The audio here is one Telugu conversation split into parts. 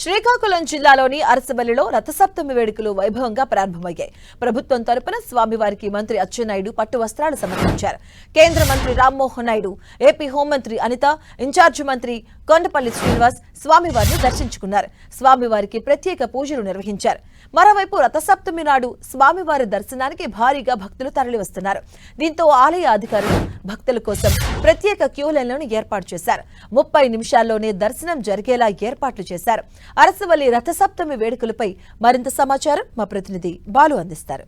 శ్రీకాకుళం జిల్లాలోని అరసవల్లిలో రథసప్తమి వేడుకలు వైభవంగా ప్రారంభమయ్యాయి. ప్రభుత్వం తరపున స్వామివారికి మంత్రి అచ్చెన్నాయుడు పట్టు వస్త్రాలు సమర్పించారు. కేంద్ర మంత్రి రామ్మోహన్ నాయుడు, ఏపీ హోంమంత్రి అనిత, ఇన్ఛార్జి మంత్రి కొండపల్లి శ్రీనివాస్ స్వామివారిని దర్శించుకున్నారు. స్వామివారికి ప్రత్యేక పూజలు నిర్వహించారు. మరోవైపు రథసప్తమి నాడు స్వామివారి దర్శనానికి భారీగా భక్తులు తరలివస్తున్నారు. దీంతో ఆలయ అధికారులు భక్తుల కోసం ప్రత్యేక క్యూ లైన్లను ఏర్పాటు చేశారు. 30 నిమిషాల్లోనే దర్శనం జరిగేలా ఏర్పాట్లు చేశారు. అరసవల్లి రథసప్తమి వేడుకలపై మరింత సమాచారం మా ప్రతినిధి బాలు అందిస్తారు.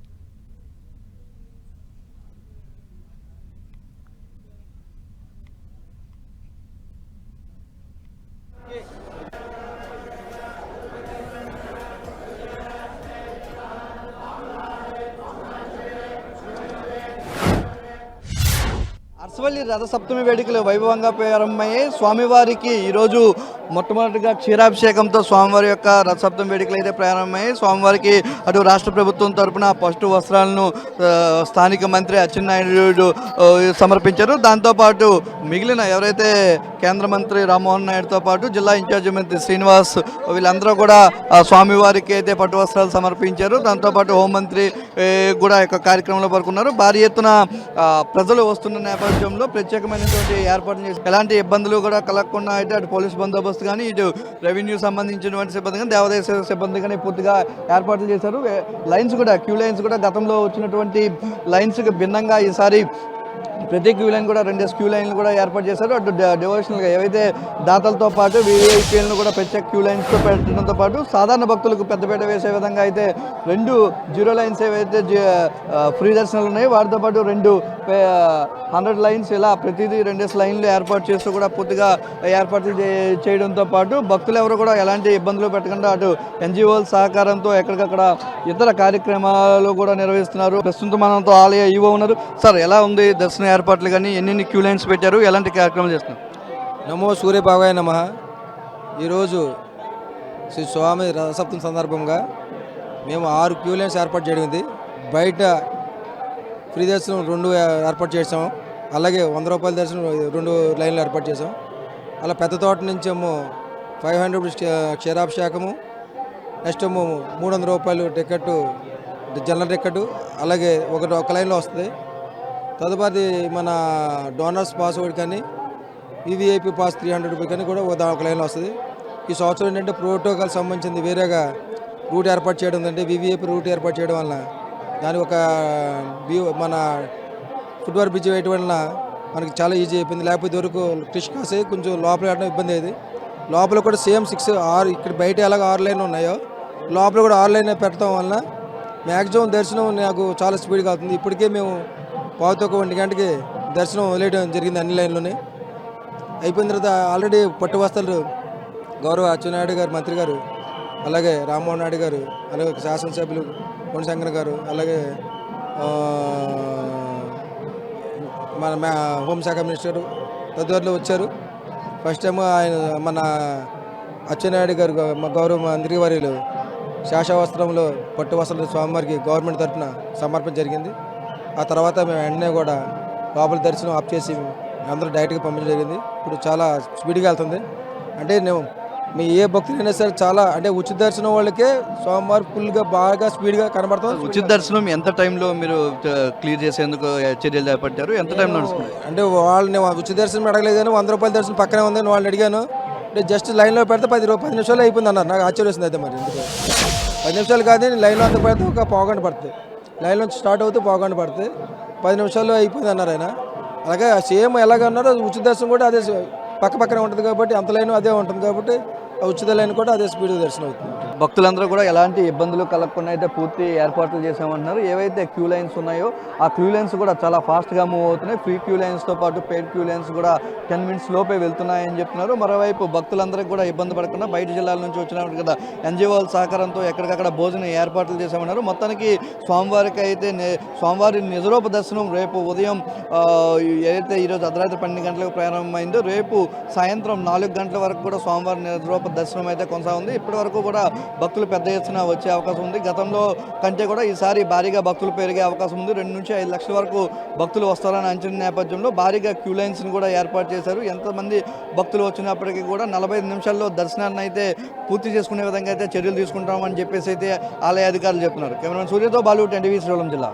అరసవల్లి రథసప్తమి వేడుకలు వైభవంగా ప్రారంభమయ్యాయి. స్వామివారికి ఈరోజు మొట్టమొదటిగా క్షీరాభిషేకంతో స్వామివారి యొక్క రథసప్తమి వేడుకలు అయితే ప్రారంభమయ్యాయి. స్వామివారికి అటు రాష్ట్ర ప్రభుత్వం తరఫున పట్టు వస్త్రాలను స్థానిక మంత్రి అచ్చెన్నాయుడు సమర్పించారు. దాంతోపాటు మిగిలిన ఎవరైతే కేంద్ర మంత్రి రామ్మోహన్ నాయుడుతో పాటు జిల్లా ఇన్ఛార్జి మంత్రి శ్రీనివాస్ వీళ్ళందరూ కూడా స్వామివారికి అయితే పట్టు వస్త్రాలు సమర్పించారు. దాంతోపాటు హోంమంత్రి కూడా యొక్క కార్యక్రమంలో పాల్గొన్నారు. భారీ ఎత్తున ప్రజలు వస్తున్న నేపథ్యంలో ప్రత్యేకమైనటువంటి ఏర్పాట్లు చేసి ఎలాంటి ఇబ్బందులు కూడా కలగకుండా అయితే అటు పోలీస్ బందోబస్తు కానీ ఇటు రెవెన్యూ సంబంధించినటువంటి సిబ్బంది కానీ దేవాదాయ సిబ్బంది కానీ పూర్తిగా ఏర్పాట్లు చేశారు. లైన్స్ కూడా క్యూ లైన్స్ కూడా గతంలో వచ్చినటువంటి లైన్స్కి భిన్నంగా ఈసారి ప్రతి క్యూ లైన్ కూడా 2 క్యూ లైన్లు కూడా ఏర్పాటు చేశారు. అటు డివోషనల్గా ఏవైతే దాతలతో పాటు వీఐపీలను కూడా ప్రత్యేక క్యూ లైన్స్తో పెట్టడంతో పాటు సాధారణ భక్తులకు పెద్దపీట వేసే విధంగా అయితే 2 జీరో లైన్స్ ఏవైతే ఫ్రీ దర్శనాలు ఉన్నాయో వాటితో పాటు 2 100 లైన్స్ ఇలా ప్రతిదీ 2 లైన్లు ఏర్పాటు చేస్తూ కూడా పూర్తిగా ఏర్పాట్లు చేయడంతో పాటు భక్తులు ఎవరు కూడా ఎలాంటి ఇబ్బందులు పెట్టకుండా అటు ఎన్జిఓల సహకారంతో ఎక్కడికక్కడ ఇతర కార్యక్రమాలు కూడా నిర్వహిస్తున్నారు. ప్రస్తుతం మనతో ఆలయ ఈవో ఉన్నారు. సార్, ఎలా ఉంది దర్శన ఏర్పాట్లు కానీ ఎన్ని క్యూ లైన్స్ పెట్టారు, ఎలాంటి కార్యక్రమాలు చేస్తున్నారు? నమో సూర్యభాగాయ నమః. ఈరోజు శ్రీ స్వామి రథసప్తమి సందర్భంగా మేము 6 క్యూ లైన్స్ ఏర్పాటు చేయడం. బయట ఫ్రీ దర్శనం 2 ఏర్పాటు చేసాము. అలాగే 100 రూపాయల దర్శనం 2 లైన్లు ఏర్పాటు చేసాం. అలా పెద్ద తోట నుంచి ఏమో 500 రూపీస్ క్షీరాభిషేకము, నెక్స్ట్ ఏమో 300 రూపాయలు టికెట్ జనరల్ టికెట్ అలాగే ఒక లైన్లో వస్తుంది. తదుపరి మన డోనర్స్ పాస్ ఒకటి కానీ వివిఐపి పాస్ 300 రూపీస్ కానీ కూడా ఒక లైన్లో వస్తుంది. ఈ సంవత్సరం ఏంటంటే ప్రోటోకాల్ సంబంధించింది వేరేగా రూట్ ఏర్పాటు చేయడం ఉందంటే వివిఐపి రూట్ ఏర్పాటు చేయడం వలన దానికి ఒక మన ఫుట్ఓవర్ బ్రిడ్జ్ వేయడం వలన మనకి చాలా ఈజీ అయిపోయింది. లేకపోతే వరకు క్రిష్కాసే కొంచెం లోపల వెళ్ళడం ఇబ్బంది అయ్యేది. లోపల కూడా సేమ్ 6 ఇక్కడ బయట ఎలాగ 6 లైన్లు ఉన్నాయో లోపల కూడా 6 లైన్ పెట్టడం వలన మ్యాక్సిమం దర్శనం నాకు చాలా స్పీడ్గా అవుతుంది. ఇప్పటికే మేము 1:15 గంటకి దర్శనం వదిలేయడం జరిగింది. అన్ని లైన్లోనే అయిపోయిన తర్వాత ఆల్రెడీ పట్టు వస్త్రాలు గౌరవ అచ్చెన్నాయుడు గారు మంత్రి గారు, అలాగే రామ్మోహన్ నాయుడు గారు, అలాగే శాసనసభ్యులు కొనశంకర్ గారు, అలాగే మన హోంశాఖ మినిస్టర్ తదితరులు వచ్చారు. ఫస్ట్ టైం ఆయన మన అచ్చెన్నాయుడు గారు గౌరవ మంత్రి వారిలు శాసవస్త్రంలో పట్టు వస్త్రాలు స్వామివారికి గవర్నమెంట్ తరఫున సమర్పణ జరిగింది. ఆ తర్వాత మేము వెంటనే కూడా లోపల దర్శనం ఆఫ్ చేసి అందరూ డైరెక్ట్గా పంపించడం జరిగింది. ఇప్పుడు చాలా స్పీడ్గా వెళ్తుంది. అంటే నేను మీ ఏ భక్తులైనా సరే చాలా అంటే ఉచిత దర్శనం వాళ్ళకే స్వామివారు ఫుల్గా బాగా స్పీడ్గా కనబడుతుంది. ఉచిత దర్శనం ఎంత టైంలో మీరు క్లియర్ చేసేందుకు చర్యలు చేపట్టారు? ఎంత టైం నడుస్తుంది? అంటే వాళ్ళని ఉచిత దర్శనం అడగలేదు కానీ 100 రూపాయల దర్శనం పక్కనే ఉందని వాళ్ళని అడిగాను. అంటే జస్ట్ లైన్లో పెడితే 10 నిమిషాలు అయిపోయింది అన్నారు. నాకు ఆశ్చర్యం వేసింది. అయితే మరి 10 నిమిషాలు కాదు, లైన్లో అంత పెడితే ఒక పావుగంట పడుతుంది. లైన్లో స్టార్ట్ అవుతే పావుగంట పడుతుంది. 10 నిమిషాల్లో అయిపోయింది అన్నారు ఆయన. అలాగే సేమ్ ఎలాగన్నారో ఉచిత దర్శనం కూడా అదే పక్కనే ఉంటుంది కాబట్టి అంత లైన్ అదే ఉంటుంది కాబట్టి ఉచిత లైన్ కూడా అదే స్పీడ్ దర్శనం అవుతుంది. భక్తులందరూ కూడా ఎలాంటి ఇబ్బందులు కలగకుండా అయితే పూర్తి ఏర్పాట్లు చేసామంటున్నారు. ఏవైతే క్యూ లైన్స్ ఉన్నాయో ఆ క్యూ లైన్స్ కూడా చాలా ఫాస్ట్గా మూవ్ అవుతున్నాయి. ఫ్రీ క్యూ లైన్స్తో పాటు పెయిడ్ క్యూ లైన్స్ కూడా 10 మినిట్స్ లోపే వెళ్తున్నాయని చెప్తున్నారు. మరోవైపు భక్తులందరికీ కూడా ఇబ్బంది పడకుండా బయట జిల్లాల నుంచి వచ్చినప్పుడు కదా ఎన్జిఓల సహకారంతో ఎక్కడికక్కడ భోజన ఏర్పాట్లు చేసామన్నారు. మొత్తానికి స్వామివారికి అయితే స్వామివారి నిజరూప దర్శనం రేపు ఉదయం ఏదైతే ఈరోజు అర్ధరాత్రి 12 గంటలకు ప్రారంభమైందో రేపు సాయంత్రం 4 గంటల వరకు కూడా స్వామివారి నిజరూప దర్శనం అయితే కొనసాగుంది. ఇప్పటి వరకు కూడా భక్తులు పెద్ద ఎత్తున వచ్చే అవకాశం ఉంది. గతంలో కంటే కూడా ఈసారి భారీగా భక్తులు పెరిగే అవకాశం ఉంది. 2 నుంచి 5 లక్షల వరకు భక్తులు వస్తారని అంచనా నేపథ్యంలో భారీగా క్యూ లైన్స్ని కూడా ఏర్పాటు చేశారు. ఎంతమంది భక్తులు వచ్చినప్పటికీ కూడా 45 నిమిషాల్లో దర్శనాన్ని అయితే పూర్తి చేసుకునే విధంగా అయితే చర్యలు తీసుకుంటామని చెప్పేసి అయితే ఆలయ అధికారులు చెప్తున్నారు. కెమెరామెన్ సూర్యతో బాలు, ఎన్టీవీ శ్రీకాకుళం జిల్లా.